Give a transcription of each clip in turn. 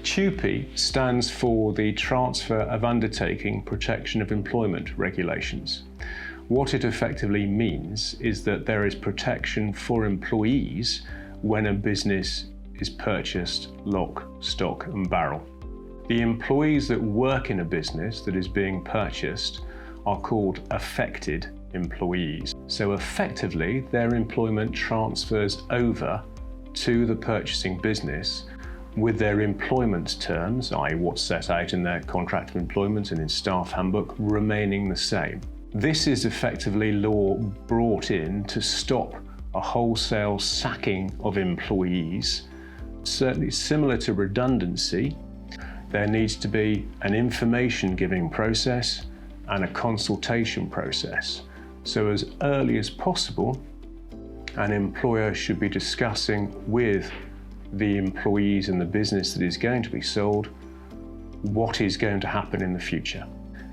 TUPE stands for the Transfer of Undertaking Protection of Employment Regulations. What it effectively means is that there is protection for employees when a business is purchased lock, stock and barrel. The employees that work in a business that is being purchased are called affected employees. So effectively, their employment transfers over to the purchasing business with their employment terms, i.e. what's set out in their contract of employment and in staff handbook, remaining the same. This is effectively law brought in to stop a wholesale sacking of employees. Certainly similar to redundancy, there needs to be an information giving process and a consultation process. So as early as possible, an employer should be discussing with the employees in the business that is going to be sold what is going to happen in the future.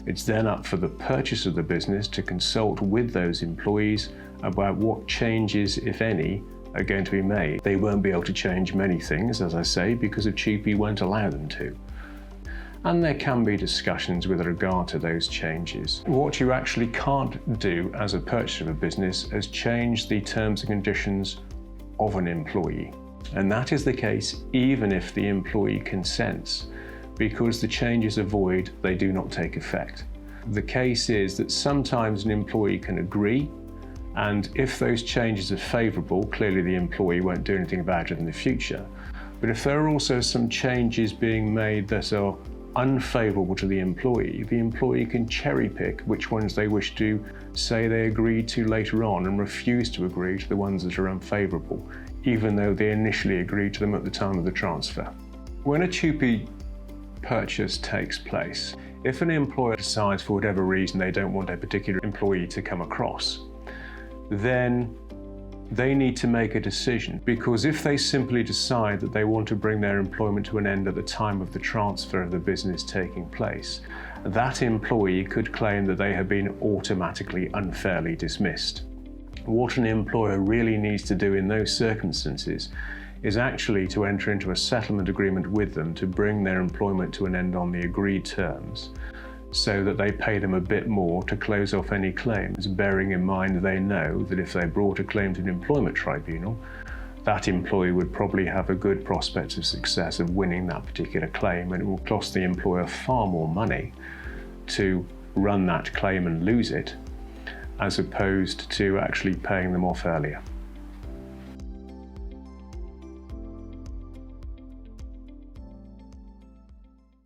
It's then up for the purchaser of the business to consult with those employees about what changes, if any, are going to be made. They won't be able to change many things, as I say, because of TUPE won't allow them to. And there can be discussions with regard to those changes. What you actually can't do as a purchaser of a business is change the terms and conditions of an employee. And that is the case even if the employee consents, because the changes are void, they do not take effect. The case is that sometimes an employee can agree, and if those changes are favourable, clearly the employee won't do anything about it in the future. But if there are also some changes being made that are unfavourable to the employee can cherry pick which ones they wish to say they agreed to later on and refuse to agree to the ones that are unfavourable, even though they initially agreed to them at the time of the transfer. When a TUPE purchase takes place, if an employer decides for whatever reason they don't want a particular employee to come across, then they need to make a decision, because if they simply decide that they want to bring their employment to an end at the time of the transfer of the business taking place, that employee could claim that they have been automatically unfairly dismissed. What an employer really needs to do in those circumstances is actually to enter into a settlement agreement with them to bring their employment to an end on the agreed terms, so that they pay them a bit more to close off any claims, bearing in mind they know that if they brought a claim to an employment tribunal, that employee would probably have a good prospect of success of winning that particular claim, and it will cost the employer far more money to run that claim and lose it, as opposed to actually paying them off earlier.